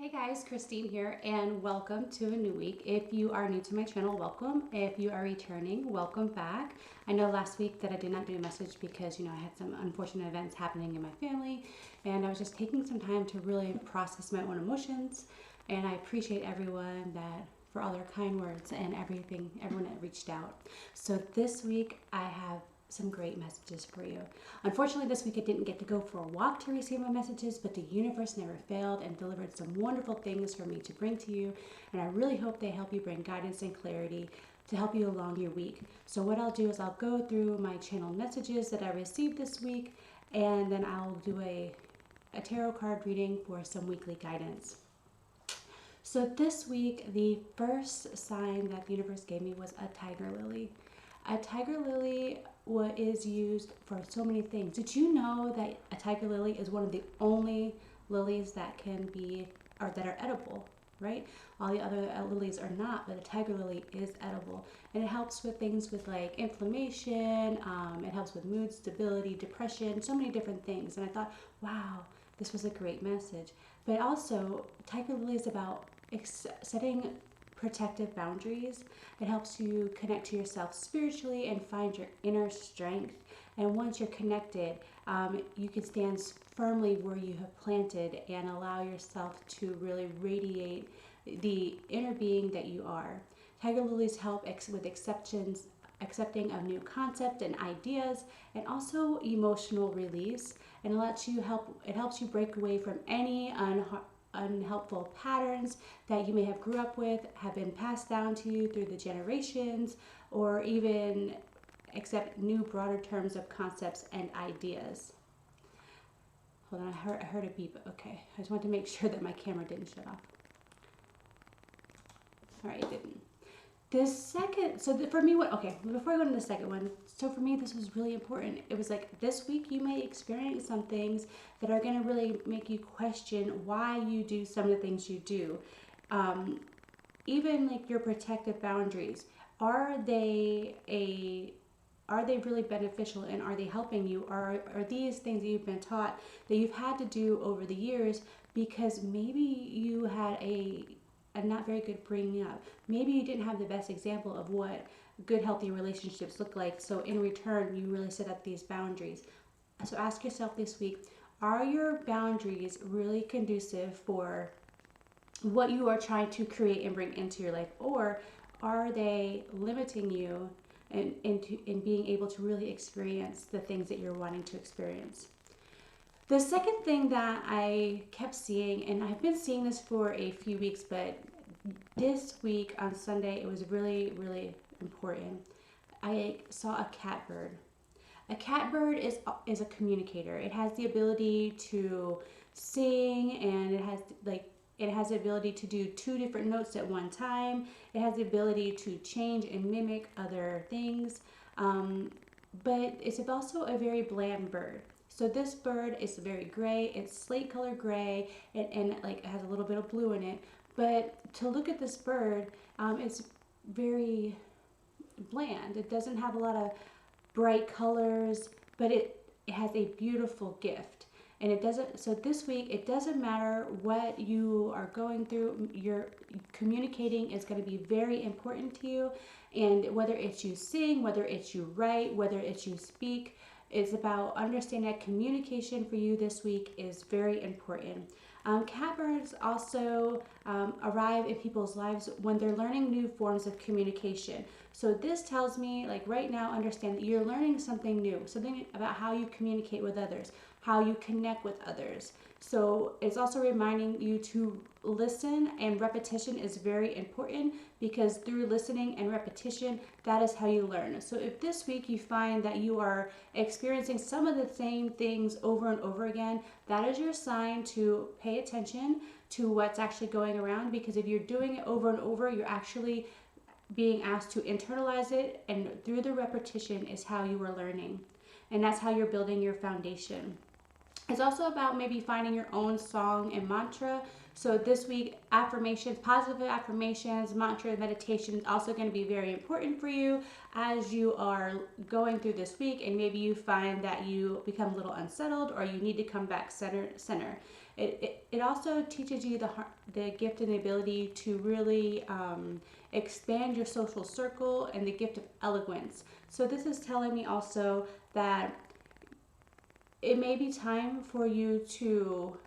Hey guys, Christine here, and welcome to a new week. If you are new to my channel, welcome. If you are returning, welcome back. I know last week that I did not do a message because, I had some unfortunate events happening in my family, and I was just taking some time to really process my own emotions. And I appreciate everyone that for all their kind words and everyone that reached out. So this week I have some great messages for you. Unfortunately, this week I didn't get to go for a walk to receive my messages, but the universe never failed and delivered some wonderful things for me to bring to you. And I really hope they help you bring guidance and clarity to help you along your week. So what I'll do is I'll go through my channel messages that I received this week, and then I'll do a tarot card reading for some weekly guidance. So this week, the first sign that the universe gave me was a tiger lily. A tiger lily is used for so many things. Did you know that a tiger lily is one of the only lilies that can be, or that are edible, right? All the other lilies are not, but a tiger lily is edible. And it helps with things with like inflammation, it helps with mood stability, depression, so many different things. And I thought, wow, this was a great message. But also, tiger lily is about setting protective boundaries. It helps you connect to yourself spiritually and find your inner strength. And once you're connected, you can stand firmly where you have planted and allow yourself to really radiate the inner being that you are. Tiger lilies help with accepting of new concepts and ideas, and also emotional release. And it helps you break away from any unhelpful patterns that you may have grew up with, have been passed down to you through the generations, or even accept new broader terms of concepts and ideas. Hold on, I heard a beep. Okay, I just wanted to make sure that my camera didn't shut off. All right, it didn't. For me, before I go into the second one, so for me, this was really important. It was like, this week you may experience some things that are going to really make you question why you do some of the things you do. Even like your protective boundaries, are they really beneficial, and are they helping you? Or are these things that you've been taught that you've had to do over the years because maybe you had a not very good bringing up. Maybe you didn't have the best example of what good, healthy relationships look like. So in return, you really set up these boundaries. So ask yourself this week, are your boundaries really conducive for what you are trying to create and bring into your life? Or are they limiting you in being able to really experience the things that you're wanting to experience? The second thing that I kept seeing, and I've been seeing this for a few weeks, but this week on Sunday, it was really, really important. I saw a catbird. A catbird is a communicator. It has the ability to sing, and it has the ability to do 2 different notes at one time. It has the ability to change and mimic other things, but it's also a very bland bird. So this bird is very gray. It's slate color gray, and it has a little bit of blue in it. But to look at this bird, it's very bland. It doesn't have a lot of bright colors, but it has a beautiful gift. And it doesn't. So this week, it doesn't matter what you are going through. Your communicating is going to be very important to you. And whether it's you sing, whether it's you write, whether it's you speak, it's about understanding that communication for you this week is very important. Catbirds also arrive in people's lives when they're learning new forms of communication. So this tells me, like right now, understand that you're learning something new, something about how you communicate with others, how you connect with others. So it's also reminding you to listen, and repetition is very important, because through listening and repetition, that is how you learn. So if this week you find that you are experiencing some of the same things over and over again, that is your sign to pay attention to what's actually going around, because if you're doing it over and over, you're actually being asked to internalize it, and through the repetition is how you are learning, and that's how you're building your foundation. It's also about maybe finding your own song and mantra. So this week, affirmations, positive affirmations, mantra, meditation is also going to be very important for you as you are going through this week, and maybe you find that you become a little unsettled, or you need to come back center. It also teaches you the gift and the ability to really expand your social circle and the gift of eloquence. So this is telling me also that it may be time for you to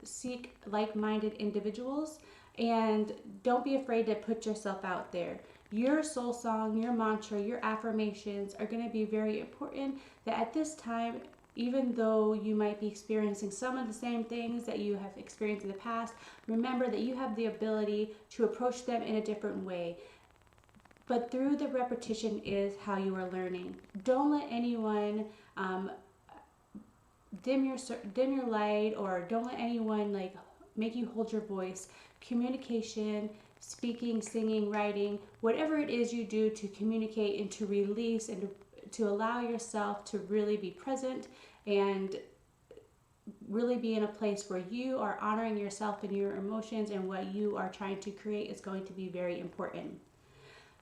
seek like-minded individuals, and don't be afraid to put yourself out there. Your soul song, your mantra, your affirmations are going to be very important. That at this time, even though you might be experiencing some of the same things that you have experienced in the past, remember that you have the ability to approach them in a different way. But through the repetition is how you are learning. Don't let anyone dim your light, or don't let anyone like make you hold your voice. Communication, speaking, singing, writing, whatever it is you do to communicate and to release and to allow yourself to really be present and really be in a place where you are honoring yourself and your emotions and what you are trying to create is going to be very important.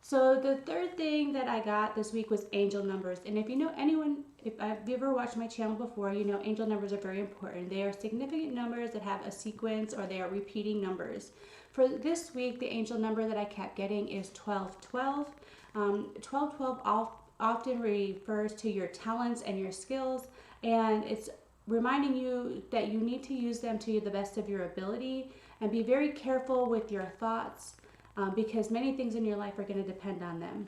So the third thing that I got this week was angel numbers. And if you know anyone, if you've ever watched my channel before, you know angel numbers are very important. They are significant numbers that have a sequence, or they are repeating numbers. For this week, the angel number that I kept getting is 1212. 1212 often refers to your talents and your skills, and it's reminding you that you need to use them to the best of your ability, and be very careful with your thoughts. Because many things in your life are going to depend on them.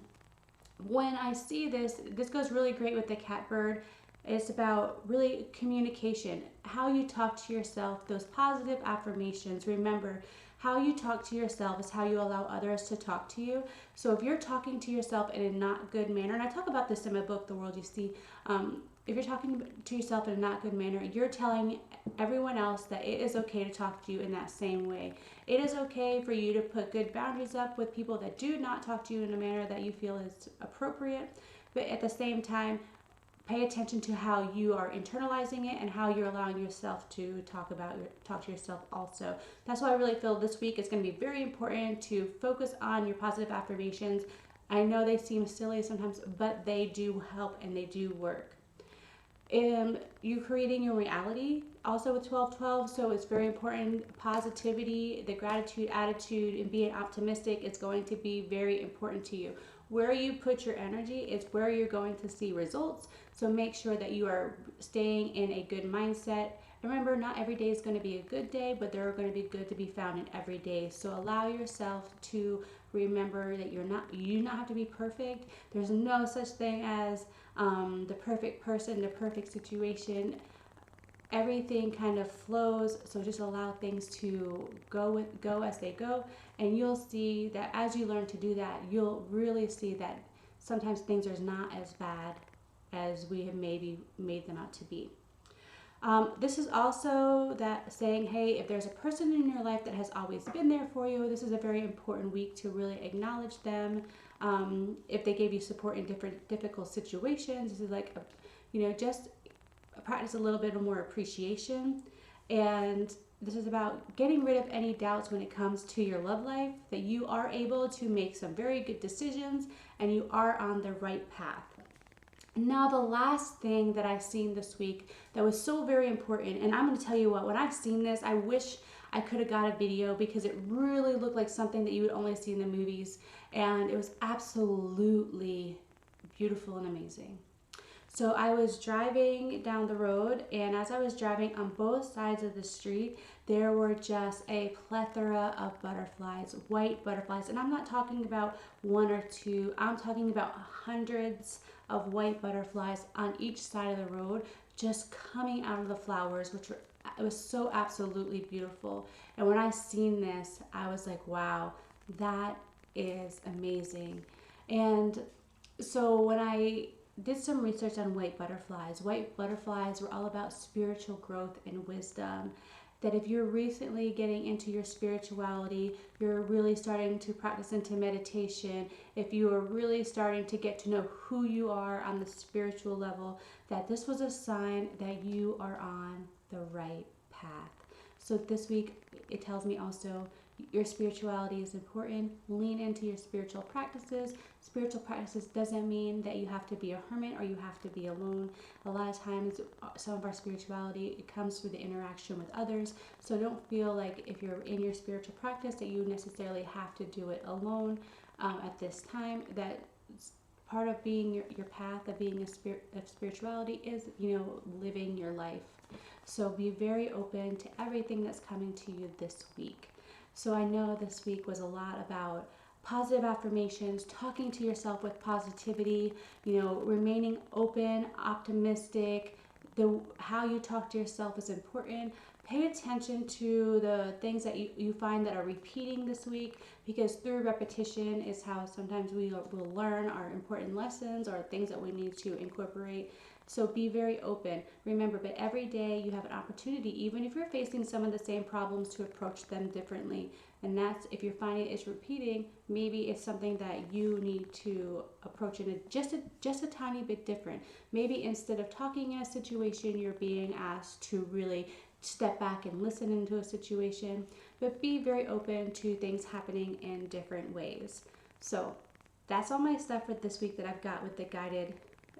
When I see this goes really great with the catbird. It's about really communication, how you talk to yourself, those positive affirmations. Remember, how you talk to yourself is how you allow others to talk to you. So if you're talking to yourself in a not good manner, and I talk about this in my book, The World You See, if you're talking to yourself in a not good manner, you're telling everyone else that it is okay to talk to you in that same way. It is okay for you to put good boundaries up with people that do not talk to you in a manner that you feel is appropriate, but at the same time, pay attention to how you are internalizing it and how you're allowing yourself to talk to yourself also. That's why I really feel this week is going to be very important to focus on your positive affirmations. I know they seem silly sometimes, but they do help and they do work. You creating your reality also with 1212, so it's very important. Positivity, the gratitude attitude, and being optimistic is going to be very important to you. Where you put your energy is where you're going to see results, so make sure that you are staying in a good mindset. Remember, not every day is going to be a good day, but there are going to be good to be found in every day. So allow yourself to remember that you do not have to be perfect. There's no such thing as the perfect person, the perfect situation. Everything kind of flows, so just allow things to go as they go, and you'll see that as you learn to do that, you'll really see that sometimes things are not as bad as we have maybe made them out to be. This is also that saying, hey, if there's a person in your life that has always been there for you, this is a very important week to really acknowledge them. If they gave you support in difficult situations, this is like, just practice a little bit more appreciation. And this is about getting rid of any doubts when it comes to your love life, that you are able to make some very good decisions and you are on the right path. Now, the last thing that I've seen this week that was so very important, and I'm going to tell you what, when I've seen this, I wish I could have got a video because it really looked like something that you would only see in the movies, and it was absolutely beautiful and amazing. So I was driving down the road, and as I was driving on both sides of the street, there were just a plethora of butterflies, white butterflies. And I'm not talking about one or two, I'm talking about hundreds of white butterflies on each side of the road, just coming out of the flowers, it was so absolutely beautiful. And when I seen this, I was like, wow, that is amazing. And so when I did some research on white butterflies were all about spiritual growth and wisdom. That if you're recently getting into your spirituality, you're really starting to practice into meditation, if you are really starting to get to know who you are on the spiritual level, that this was a sign that you are on the right path. So this week, it tells me also, your spirituality is important. Lean into your spiritual practices. Spiritual practices doesn't mean that you have to be a hermit or you have to be alone. A lot of times, some of our spirituality, it comes through the interaction with others. So don't feel like if you're in your spiritual practice that you necessarily have to do it alone at this time. That part of being your path of being of spirituality is, living your life. So be very open to everything that's coming to you this week. So I know this week was a lot about positive affirmations, talking to yourself with positivity, remaining open, optimistic. How you talk to yourself is important. Pay attention to the things that you find that are repeating this week, because through repetition is how sometimes we will learn our important lessons or things that we need to incorporate. So be very open. Remember, but every day you have an opportunity, even if you're facing some of the same problems, to approach them differently. And that's, if you're finding it's repeating, maybe it's something that you need to approach in just a tiny bit different. Maybe instead of talking in a situation, you're being asked to really step back and listen into a situation. But be very open to things happening in different ways. So that's all my stuff for this week that I've got with the guided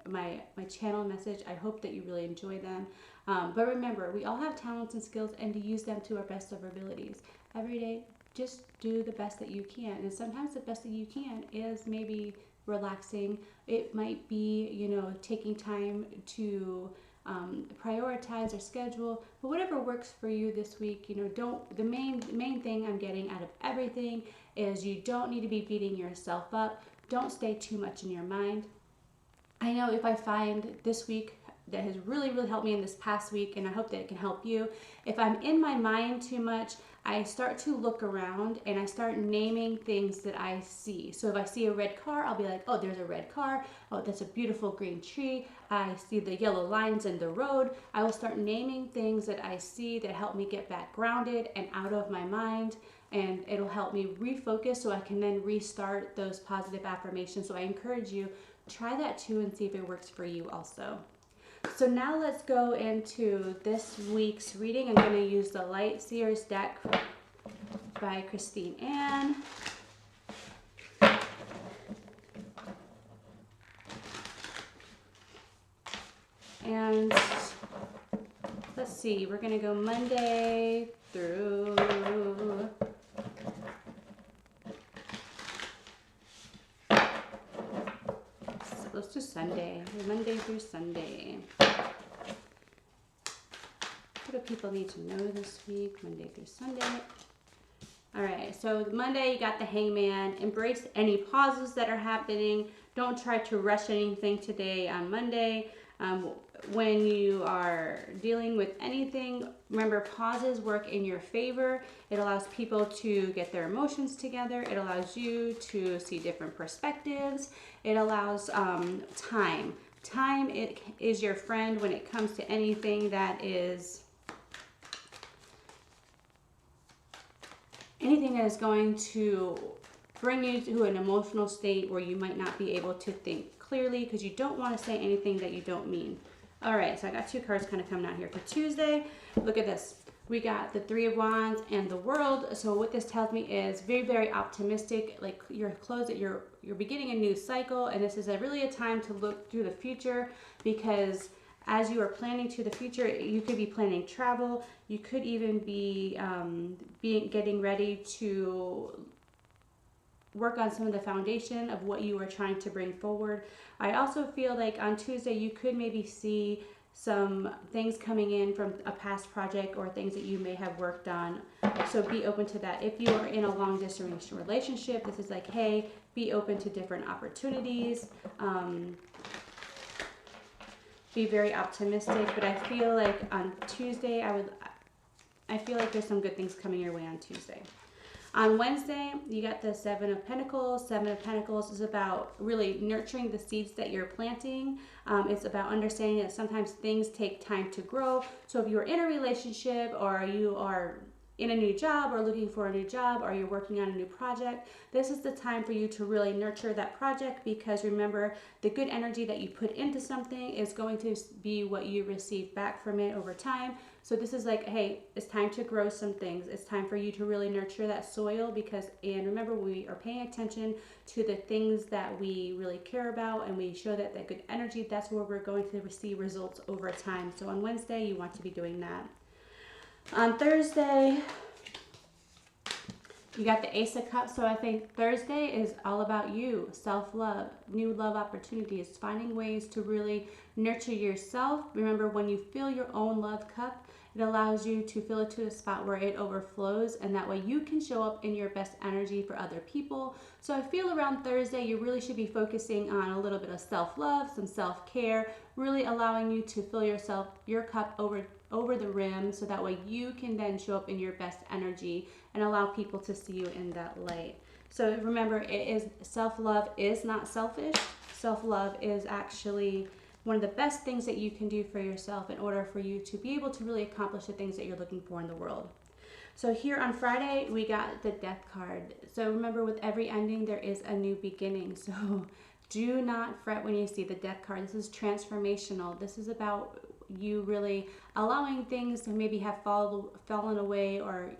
my channel message. I hope that you really enjoy them. But remember, we all have talents and skills, and to use them to our best of our abilities. Every day, just do the best that you can. And sometimes the best that you can is maybe relaxing. It might be, taking time to prioritize or schedule, but whatever works for you this week. The main thing I'm getting out of everything is you don't need to be beating yourself up. Don't stay too much in your mind. I know if I find this week that has really, really helped me in this past week, and I hope that it can help you, if I'm in my mind too much, I start to look around and I start naming things that I see. So if I see a red car, I'll be like, oh, there's a red car. Oh, that's a beautiful green tree. I see the yellow lines in the road. I will start naming things that I see that help me get back grounded and out of my mind. And it'll help me refocus so I can then restart those positive affirmations. So I encourage you, try that too and see if it works for you also. So now let's go into this week's reading. I'm going to use the Light Seers deck by Christine Ann. And let's see, we're going to go Monday through let's do Sunday. Monday through Sunday. What do people need to know this week? Monday through Sunday. All right, so Monday you got the Hangman. Embrace any pauses that are happening. Don't try to rush anything today on Monday. When you are dealing with anything, remember, pauses work in your favor. It allows people to get their emotions together. It allows you to see different perspectives. It allows time. Time is your friend when it comes to anything that is going to bring you to an emotional state where you might not be able to think clearly, because you don't want to say anything that you don't mean. All right, so I got two cards kind of coming out here for Tuesday. Look at this. We got the Three of Wands and the World. So what this tells me is very, very optimistic. Like you're beginning a new cycle, and this is really a time to look through the future, because as you are planning to the future, you could be planning travel. You could even be getting ready to work on some of the foundation of what you are trying to bring forward. I also feel like on Tuesday you could maybe see some things coming in from a past project or things that you may have worked on. So be open to that. If you are in a long distance relationship, this is like, hey, be open to different opportunities. Be very optimistic, but I feel like on Tuesday, I feel like there's some good things coming your way on Tuesday. On Wednesday, you got the Seven of Pentacles. Seven of Pentacles is about really nurturing the seeds that you're planting. It's about understanding that sometimes things take time to grow. So if you're in a relationship, or you are in a new job, or looking for a new job, or you're working on a new project, this is the time for you to really nurture that project, because remember, the good energy that you put into something is going to be what you receive back from it over time. So this is like, hey, it's time to grow some things. It's time for you to really nurture that soil, because, and remember, we are paying attention to the things that we really care about, and we show that good energy. That's where we're going to receive results over time. So on Wednesday, you want to be doing that. On Thursday, you got the Ace of Cups. So I think Thursday is all about you, self-love, new love opportunities, finding ways to really nurture yourself. Remember, when you fill your own love cup, it allows you to fill it to a spot where it overflows, and that way you can show up in your best energy for other people. So I feel around Thursday, you really should be focusing on a little bit of self-love, some self-care, really allowing you to fill your cup over the rim, so that way you can then show up in your best energy and allow people to see you in that light. So remember, self-love is not selfish. Self-love is actually one of the best things that you can do for yourself in order for you to be able to really accomplish the things that you're looking for in the world. So here on Friday, we got the Death card. So remember, with every ending, there is a new beginning. So do not fret when you see the Death card. This is transformational. This is about you really allowing things to maybe have fallen away, or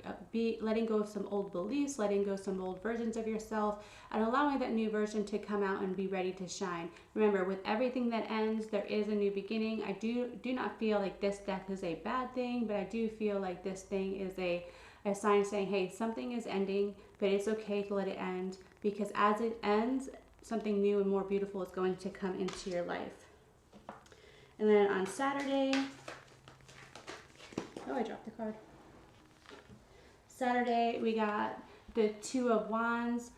letting go of some old beliefs, letting go of some old versions of yourself, and allowing that new version to come out and be ready to shine. Remember, with everything that ends, there is a new beginning. I do not feel like this death is a bad thing, but I do feel like this thing is a sign saying, hey, something is ending, but it's okay to let it end, because as it ends, something new and more beautiful is going to come into your life. And then on Saturday, oh, I dropped the card. Saturday, we got the Two of Wands.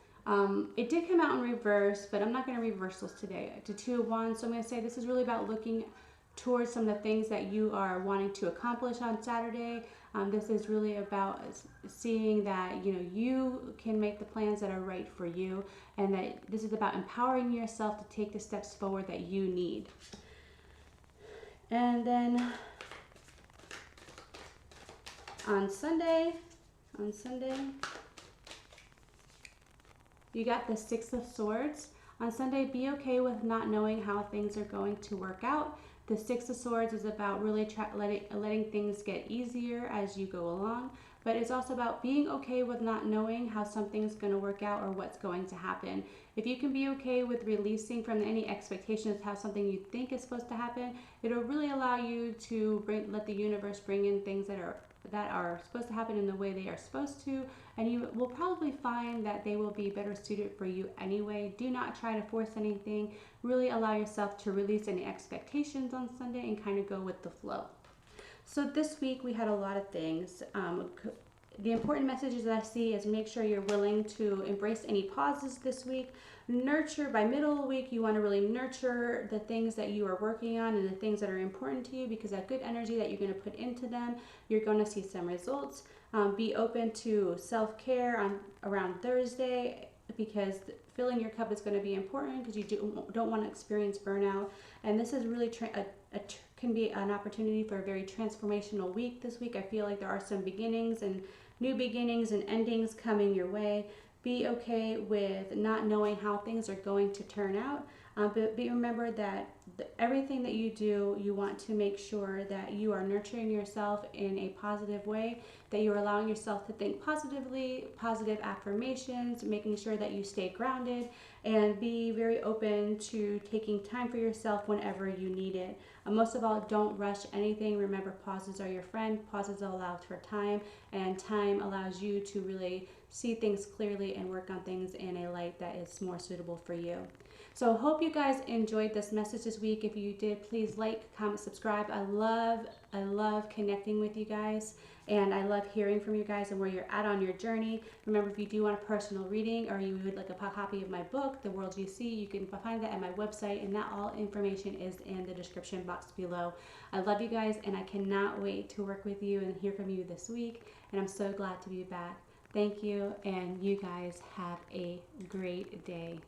It did come out in reverse, but I'm not going to reverse this today. The Two of Wands, so I'm going to say this is really about looking towards some of the things that you are wanting to accomplish on Saturday. This is really about seeing that, you can make the plans that are right for you, and that this is about empowering yourself to take the steps forward that you need. And then on Sunday, you got the Six of Swords. On Sunday, be okay with not knowing how things are going to work out. The Six of Swords is about really letting things get easier as you go along, but it's also about being okay with not knowing how something's going to work out or what's going to happen. If you can be okay with releasing from any expectations of how something you think is supposed to happen, it'll really allow you to let the universe bring in things that are supposed to happen in the way they are supposed to, and you will probably find that they will be better suited for you anyway. Do not try to force anything. Really allow yourself to release any expectations on Sunday and kind of go with the flow. So this week we had a lot of things. The important messages that I see is make sure you're willing to embrace any pauses this week. Nurture, by middle of the week, you want to really nurture the things that you are working on and the things that are important to you, because that good energy that you're going to put into them, you're going to see some results. Be open to self-care around Thursday, because filling your cup is going to be important, because you don't want to experience burnout. And this is really can be an opportunity for a very transformational week this week. I feel like there are some beginnings and new beginnings and endings coming your way. Be okay with not knowing how things are going to turn out, but remember that everything that you do, you want to make sure that you are nurturing yourself in a positive way, that you're allowing yourself to think positively, positive affirmations, making sure that you stay grounded, and be very open to taking time for yourself whenever you need it. Most of all, don't rush anything. Remember, pauses are your friend. Pauses allow for time, and time allows you to really see things clearly and work on things in a light that is more suitable for you. So hope you guys enjoyed this message this week. If you did, please like, comment, subscribe. I love connecting with you guys, and I love hearing from you guys and where you're at on your journey. Remember, if you do want a personal reading, or you would like a copy of my book, The World You See, you can find that at my website, and that all information is in the description box below. I love you guys, and I cannot wait to work with you and hear from you this week, and I'm so glad to be back. Thank you, and you guys have a great day.